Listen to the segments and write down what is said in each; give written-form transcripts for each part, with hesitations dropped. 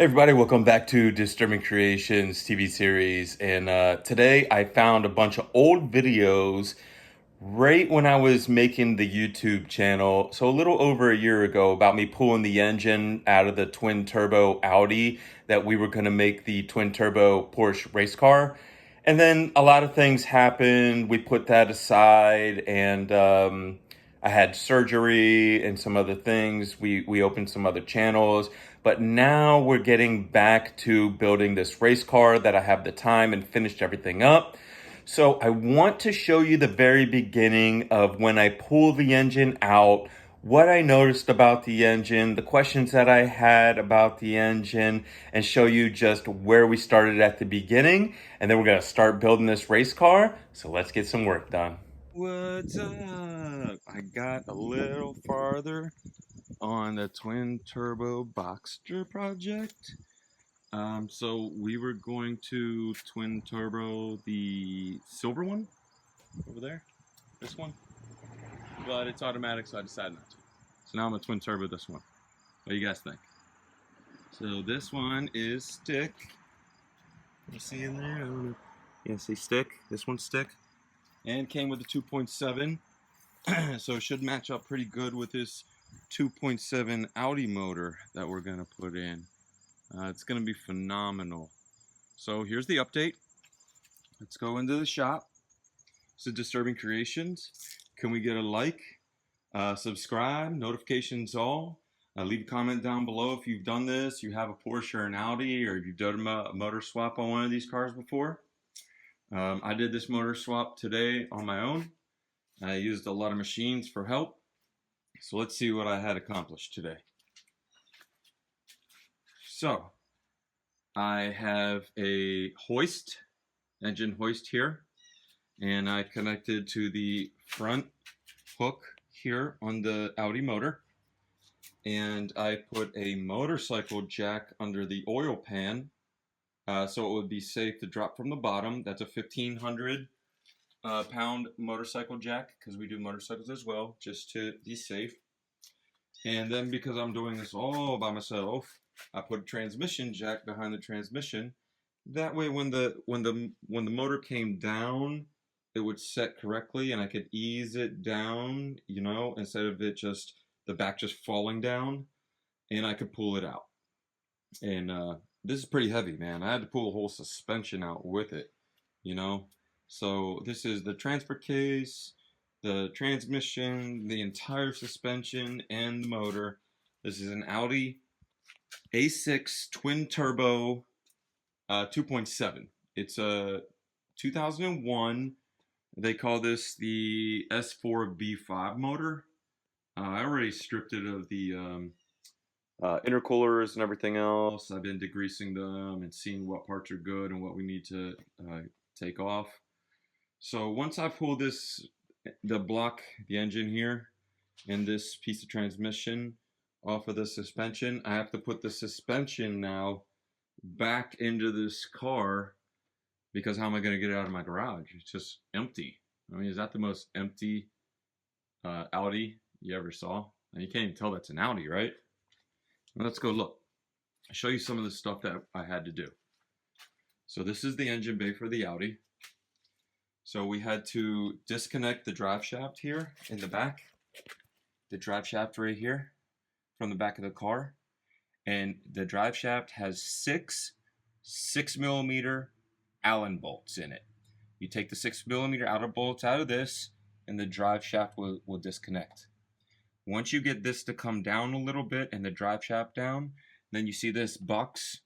Hey everybody, welcome back to Disturbing Creationz TV series. And today I found a bunch of old videos right when I was making the YouTube channel. So a little over a year ago, about me pulling the engine out of the twin turbo Audi that we were going to make the twin turbo Porsche race car. And then a lot of things happened. We put that aside, and I had surgery and some other things. We opened some other channels, but now we're getting back to building this race car that I have the time and finished everything up. So I want to show you the very beginning of when I pull the engine out, what I noticed about the engine, the questions that I had about the engine, and show you just where we started at the beginning. And then we're gonna start building this race car. So let's get some work done. What's up? I got a little farther on the twin turbo Boxster project. So we were going to twin turbo the silver one over there, this one, but it's automatic, so I decided not to. So now I'm a twin turbo this one. What do you guys think? So this one is stick. You see in there? I don't know. Yeah, see stick. This one's stick, and came with a 2.7, so it should match up pretty good with this 2.7 Audi motor that we're gonna put in. It's gonna be phenomenal. So here's the update. Let's go into the shop. So Disturbing Creationz. Can we get a like, subscribe, notifications all? Leave a comment down below if you've done this, you have a Porsche or an Audi, or if you've done a motor swap on one of these cars before. I did this motor swap today on my own. I used a lot of machines for help. So let's see what I had accomplished today. So I have a hoist, engine hoist here, and I connected to the front hook here on the Audi motor, and I put a motorcycle jack under the oil pan, so it would be safe to drop from the bottom. That's a 1,500 pound motorcycle jack, because we do motorcycles as well, just to be safe. And then because I'm doing this all by myself, I put a transmission jack behind the transmission. That way when the motor came down, it would set correctly and I could ease it down, you know, instead of it just the back just falling down, and I could pull it out. And this is pretty heavy, man. I had to pull the whole suspension out with it, you know. So this is the transfer case, the transmission, the entire suspension, and the motor. This is an Audi A6 twin turbo 2.7. It's a 2001. They call this the S4B5 motor. I already stripped it of the intercoolers and everything else. I've been degreasing them and seeing what parts are good and what we need to take off. So once I pull this, the engine here, and this piece of transmission off of the suspension, I have to put the suspension now back into this car, because how am I going to get it out of my garage? It's just empty. I mean, is that the most empty Audi you ever saw? And you can't even tell that's an Audi, right? Well, let's go look. I'll show you some of the stuff that I had to do. So this is the engine bay for the Audi. So we had to disconnect the drive shaft here in the back, the drive shaft right here from the back of the car. And the drive shaft has six 6mm Allen bolts in it. You take the 6mm Allen bolts out of this, and the drive shaft will disconnect. Once you get this to come down a little bit and the drive shaft down, then you see this box.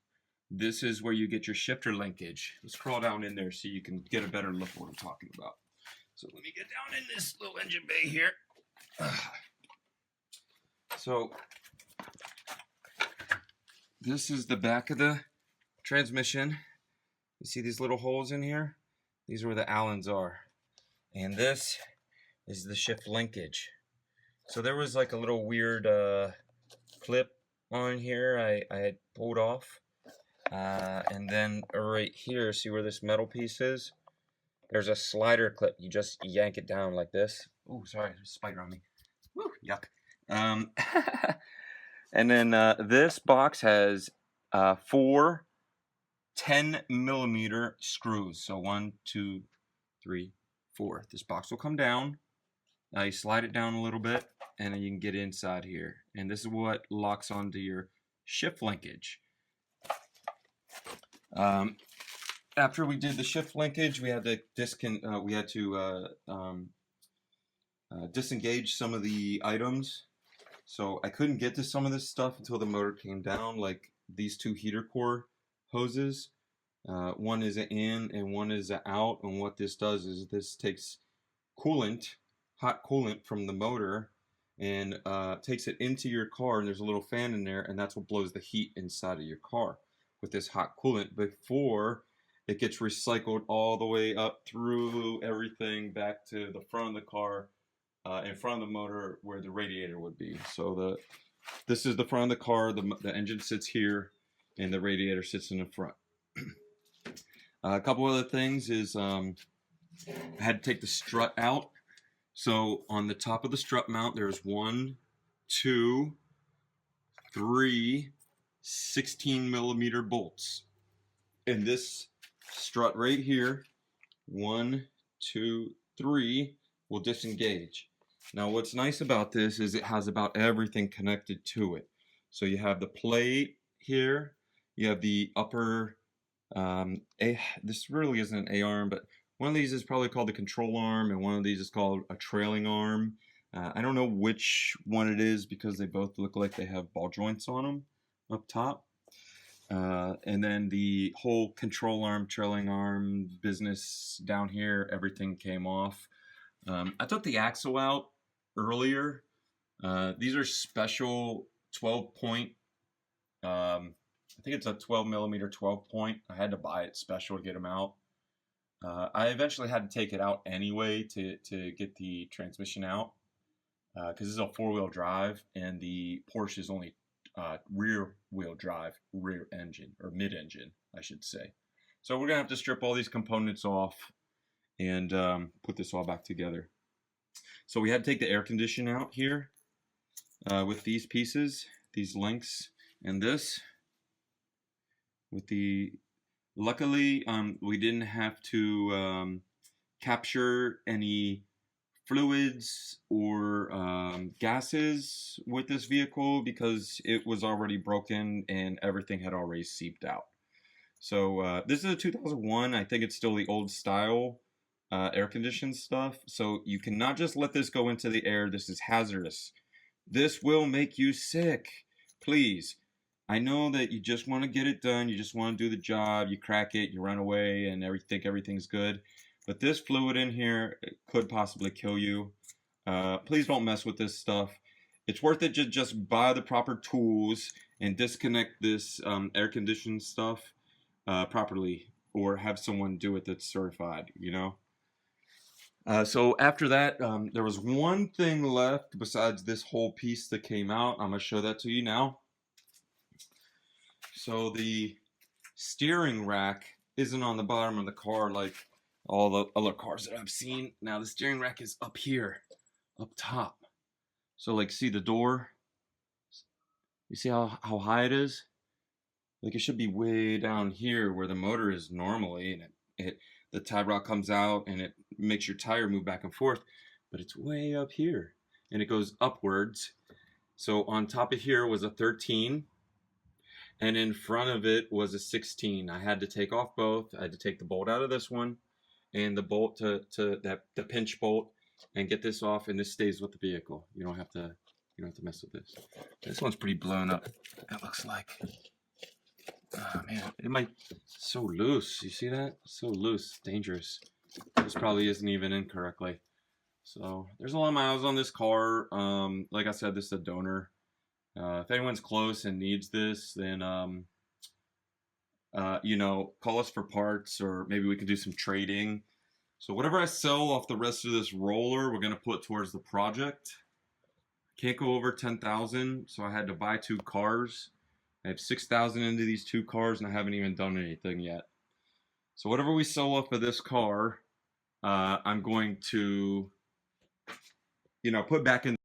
This is where you get your shifter linkage. Let's crawl down in there so you can get a better look at what I'm talking about. So let me get down in this little engine bay here. So this is the back of the transmission. You see these little holes in here? These are where the Allens are. And this is the shift linkage. So there was like a little weird clip on here I had pulled off. And then right here, see where this metal piece is? There's a slider clip. You just yank it down like this. Oh, sorry, there's a spider on me. Woo, yuck. And then this box has 4 10mm screws. So 1, 2, 3, 4. This box will come down. Now you slide it down a little bit, and then you can get inside here. And this is what locks onto your shift linkage. After we did the shift linkage, we had to disengage some of the items. So I couldn't get to some of this stuff until the motor came down, like these 2 heater core hoses. One is an in and one is an out, and what this does is this takes coolant, hot coolant from the motor, and takes it into your car, and there's a little fan in there, and that's what blows the heat inside of your car with this hot coolant before it gets recycled all the way up through everything back to the front of the car, in front of the motor where the radiator would be. So this is the front of the car, the engine sits here, and the radiator sits in the front. A couple other things is I had to take the strut out. So on the top of the strut mount, there's 1, 2, 3 16mm bolts. And this strut right here, 1, 2, 3, will disengage. Now what's nice about this is it has about everything connected to it. So you have the plate here, you have the upper, this really isn't an A-arm, but one of these is probably called the control arm, and one of these is called a trailing arm. I don't know which one it is because they both look like they have ball joints on them up top. And then the whole control arm, trailing arm business down here, everything came off. I took the axle out earlier. These are special 12-point. I think it's a 12mm 12-point. I had to buy it special to get them out. I eventually had to take it out anyway to get the transmission out, because this is a 4-wheel drive, and the Porsche is only rear-wheel drive, rear engine, or mid-engine, I should say. So we're gonna have to strip all these components off and put this all back together. So we had to take the air conditioner out here with these pieces, these links, and this. With the luckily we didn't have to capture any fluids or gases with this vehicle because it was already broken and everything had already seeped out. So this is a 2001. I think it's still the old style air conditioned stuff. So you cannot just let this go into the air. This is hazardous. This will make you sick. Please. I know that you just want to get it done, you just want to do the job, you crack it, you run away, and think everything's good. But this fluid in here could possibly kill you. Please don't mess with this stuff. It's worth it to just buy the proper tools and disconnect this air conditioning stuff properly, or have someone do it that's certified, you know. So after that, there was one thing left besides this whole piece that came out. I'm going to show that to you now. So the steering rack isn't on the bottom of the car like all the other cars that I've seen. Now the steering rack is up here, up top. So like, see the door? You see how high it is? Like, it should be way down here where the motor is normally, and the tie rod comes out and it makes your tire move back and forth, but it's way up here and it goes upwards. So on top of here was a 13. And in front of it was a 16. I had to take off both. I had to take the bolt out of this one and the bolt to the pinch bolt and get this off, and this stays with the vehicle. You don't have to mess with this. This one's pretty blown up, it looks like. Oh man, it might so loose. You see that? So loose, dangerous. This probably isn't even in correctly. So there's a lot of miles on this car. Like I said, this is a donor. If anyone's close and needs this, then you know, call us for parts, or maybe we can do some trading. So whatever I sell off the rest of this roller, we're gonna put towards the project. Can't go over 10,000, so I had to buy 2 cars. I have 6,000 into these 2 cars, and I haven't even done anything yet. So whatever we sell off of this car, I'm going to, you know, put back in.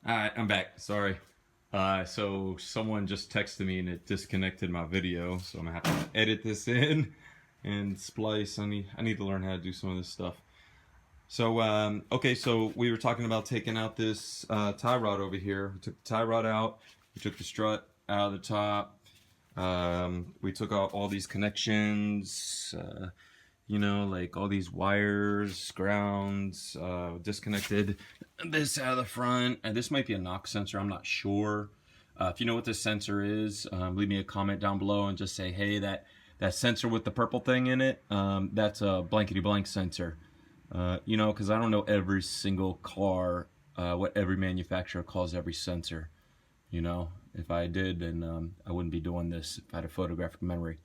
Alright, I'm back. Sorry. So someone just texted me and it disconnected my video, so I'm gonna have to edit this in and splice. I need to learn how to do some of this stuff. So okay, so we were talking about taking out this tie rod over here. We took the tie rod out. We took the strut out of the top. We took out all these connections. You know, like all these wires, grounds, disconnected this out of the front. And this might be a knock sensor, I'm not sure. If you know what this sensor is, leave me a comment down below and just say, hey, that sensor with the purple thing in it, that's a blankety blank sensor. You know, because I don't know every single car, what every manufacturer calls every sensor. You know, if I did, then I wouldn't be doing this. If I had a photographic memory,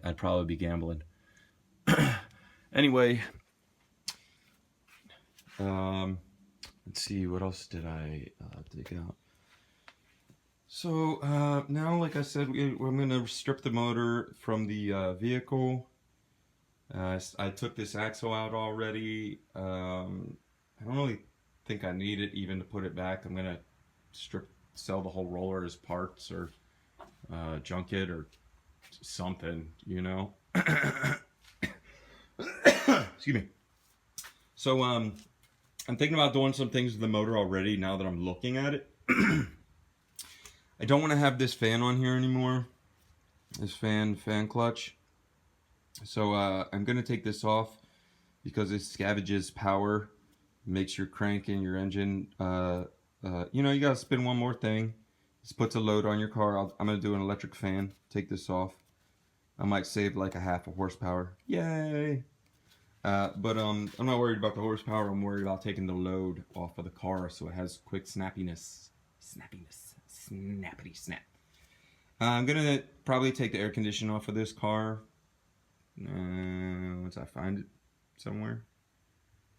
I'd probably be gambling. Anyway, let's see, what else did I dig out? So now, like I said, I'm going to strip the motor from the vehicle. I took this axle out already. I don't really think I need it even to put it back. I'm going to sell the whole roller as parts, or junk it or something, you know. Excuse me. So I'm thinking about doing some things with the motor already now that I'm looking at it. I don't want to have this fan on here anymore. This fan clutch. So I'm going to take this off because it scavenges power, makes your crank and your engine, you know, you got to spin one more thing. This puts a load on your car. I'm going to do an electric fan. Take this off. I might save like a half a horsepower. Yay! But I'm not worried about the horsepower. I'm worried about taking the load off of the car so it has quick snappiness. Snappity snap. I'm gonna probably take the air conditioner off of this car. Once I find it somewhere.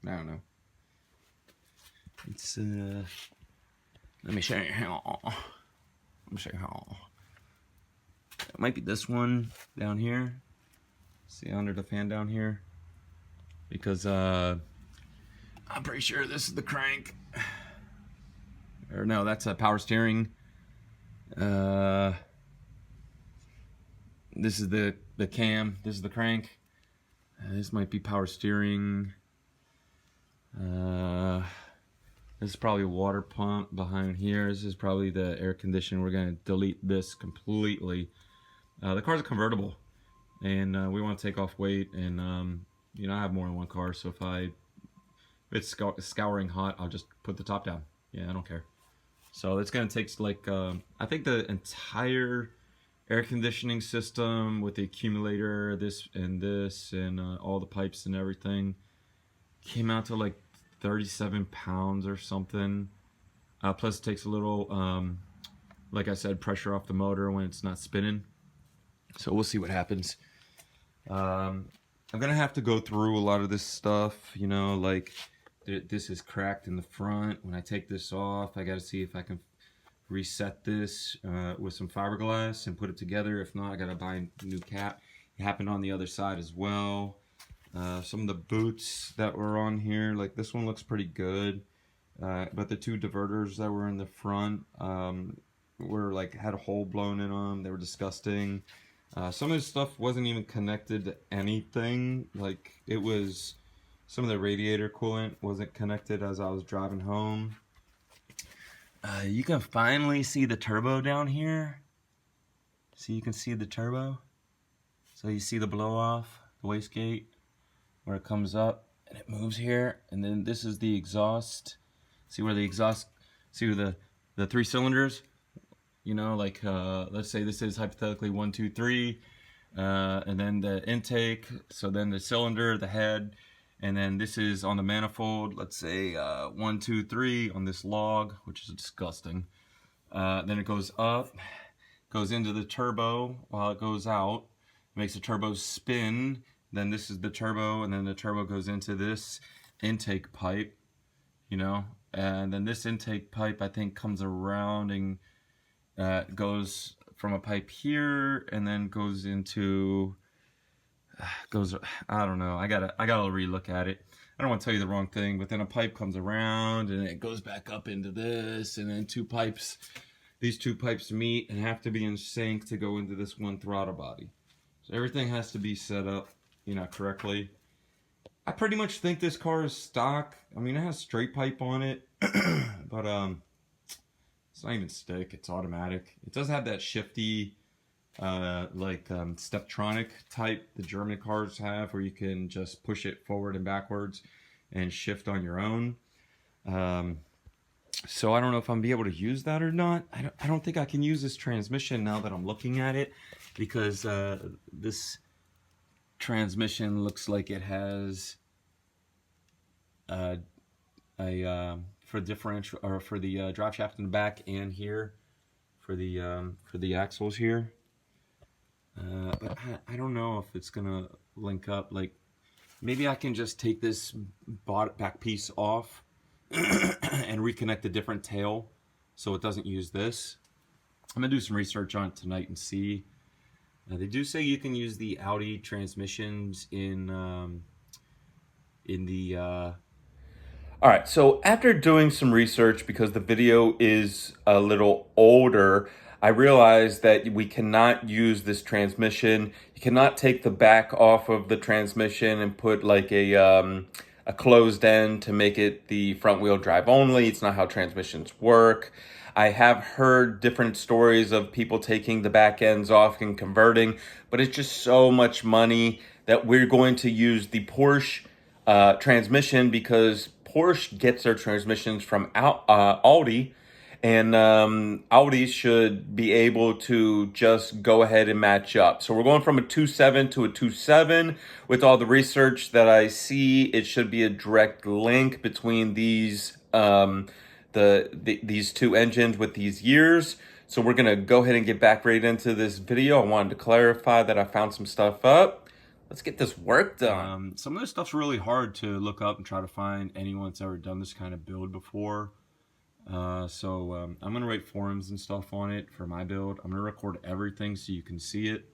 I don't know. It's let me show you how. Let me show you how. It might be this one down here. See under the fan down here. Because I'm pretty sure this is the crank. Or no, that's a power steering. This is the cam. This is the crank. This might be power steering. This is probably a water pump behind here. This is probably the air conditioner. We're gonna delete this completely. The car's a convertible, and we want to take off weight, and you know, I have more than one car, so if it's scouring hot, I'll just put the top down. Yeah, I don't care. So it's gonna take like I think the entire air conditioning system with the accumulator, this and all the pipes and everything came out to like 37 pounds or something. Plus it takes a little, like I said, pressure off the motor when it's not spinning. So we'll see what happens. I'm gonna have to go through a lot of this stuff, you know, like this is cracked in the front. When I take this off, I gotta see if I can reset this with some fiberglass and put it together. If not, I gotta buy a new cap. It happened on the other side as well. Some of the boots that were on here, like this one looks pretty good, but the two diverters that were in the front were like had a hole blown in them. They were disgusting. Some of this stuff wasn't even connected to anything. Like it was, some of the radiator coolant wasn't connected as I was driving home. You can finally see the turbo down here. So you can see the turbo. So you see the blow off, the wastegate, where it comes up and it moves here. And then this is the exhaust. See where the exhaust, see where the three cylinders, you know, like let's say this is hypothetically 1, 2, 3, and then the intake, so then the cylinder, the head, and then this is on the manifold, let's say 1, 2, 3 on this log, which is disgusting. Then it goes up, goes into the turbo while it goes out, makes the turbo spin. Then this is the turbo, and then the turbo goes into this intake pipe, you know, and then this intake pipe I think comes around and goes from a pipe here and then goes into I don't know, I gotta relook at it. I don't want to tell you the wrong thing, but then a pipe comes around and it goes back up into this, and then these two pipes meet and have to be in sync to go into this one throttle body. So everything has to be set up, correctly. I pretty much think this car is stock. I mean, it has straight pipe on it, but it's not even stick. It's automatic. It does have that shifty, Steptronic type the German cars have, where you can just push it forward and backwards and shift on your own. So I don't know if I'm be able to use that or not. I don't think I can use this transmission now that I'm looking at it, because this transmission looks like it has for differential, or for the drive shaft in the back, and here for the axles here. But I don't know if it's gonna link up. Like, maybe I can just take this back piece off and reconnect a different tail so it doesn't use this. I'm gonna do some research on it tonight and see. They do say you can use the Audi transmissions in the all right, so after doing some research, because the video is a little older, I realized that we cannot use this transmission. You cannot take the back off of the transmission and put like a closed end to make it the front wheel drive only. It's not how transmissions work. I have heard different stories of people taking the back ends off and converting, but it's just so much money that we're going to use the Porsche transmission, because Porsche gets their transmissions from Audi, and Audi should be able to just go ahead and match up. So we're going from a 2.7 to a 2.7. With all the research that I see, it should be a direct link between these these two engines with these years. So we're gonna go ahead and get back right into this video. I wanted to clarify that I found some stuff up. Let's get this work done. Some of this stuff's really hard to look up and try to find anyone that's ever done this kind of build before. So I'm gonna write forums and stuff on it for my build. I'm gonna record everything so you can see it.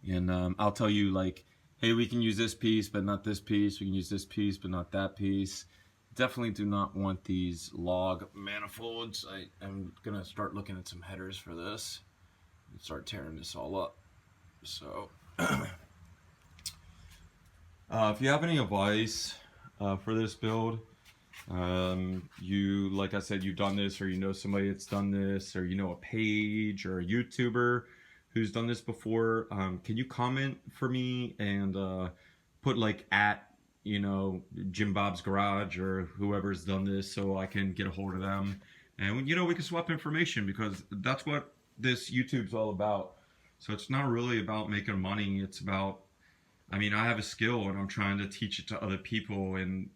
And I'll tell you, like, hey, we can use this piece, but not this piece. We can use this piece, but not that piece. Definitely do not want these log manifolds. I'm gonna start looking at some headers for this and start tearing this all up. So if you have any advice for this build, like I said, you've done this, or you know somebody that's done this, or you know a page or a YouTuber who's done this before, can you comment for me and put like at, Jim Bob's Garage or whoever's done this, so I can get a hold of them, and we can swap information, because that's what this YouTube's all about. So it's not really about making money. It's about, I have a skill and I'm trying to teach it to other people. And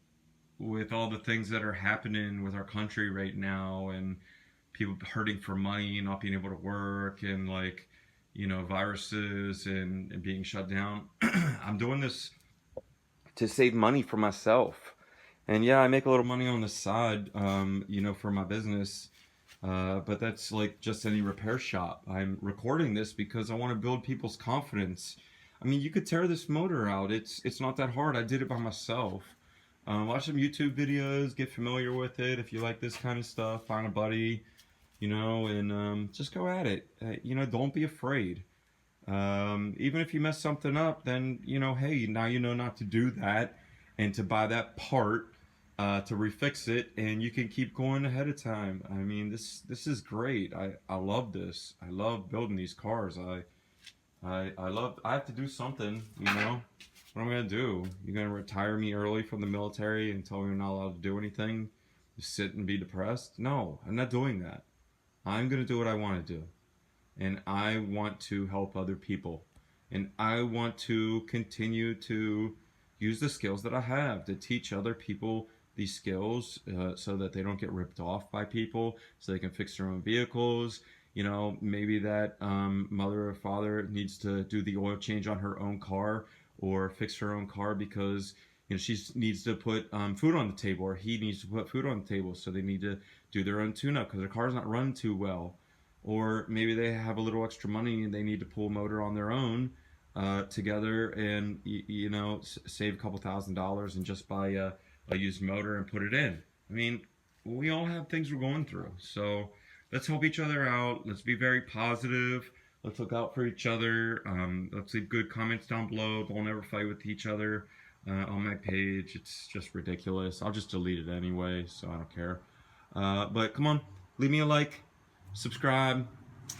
with all the things that are happening with our country right now, and people hurting for money, not being able to work, and viruses and being shut down, I'm doing this to save money for myself. And yeah, I make a little money on the side, for my business. But that's like just any repair shop. I'm recording this because I want to build people's confidence. You could tear this motor out. It's not that hard. I did it by myself. Watch some YouTube videos, get familiar with it. If you like this kind of stuff, find a buddy, and just go at it. Don't be afraid. Even if you mess something up, then, hey, now you know not to do that, and to buy that part to refix it, and you can keep going ahead of time. This is great. I love this. I love building these cars. I have to do something, What am I gonna do? You're gonna retire me early from the military and tell me I'm not allowed to do anything? Just sit and be depressed? No, I'm not doing that. I'm gonna do what I want to do, and I want to help other people, and I want to continue to use the skills that I have to teach other people these skills, so that they don't get ripped off by people, so they can fix their own vehicles. Maybe that mother or father needs to do the oil change on her own car, or fix her own car because she needs to put food on the table, or he needs to put food on the table, so they need to do their own tune-up because their car's not running too well. Or maybe they have a little extra money and they need to pull a motor on their own, together and you know, save a couple $1,000s and just buy a used motor and put it in. I mean, we all have things we're going through, so let's help each other out. Let's be very positive. Let's look out for each other. Let's leave good comments down below. Don't ever fight with each other on my page. It's just ridiculous. I'll just delete it anyway, so I don't care. But come on, leave me a like, subscribe.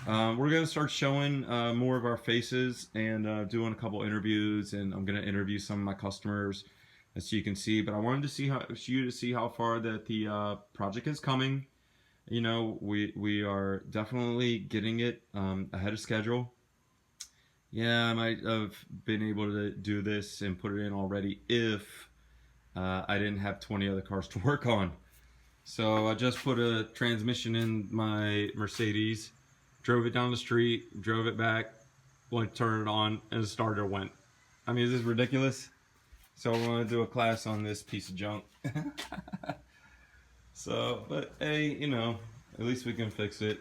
We're gonna start showing more of our faces and doing a couple interviews, and I'm gonna interview some of my customers, as you can see. But I wanted to see how far that the project is coming. You know, we are definitely getting it ahead of schedule. Yeah, I might have been able to do this and put it in already if I didn't have 20 other cars to work on. So I just put a transmission in my Mercedes, drove it down the street, drove it back, went, turned it on, and the starter went. I mean, is this ridiculous? So we're gonna do a class on this piece of junk. So, but hey, you know, at least we can fix it.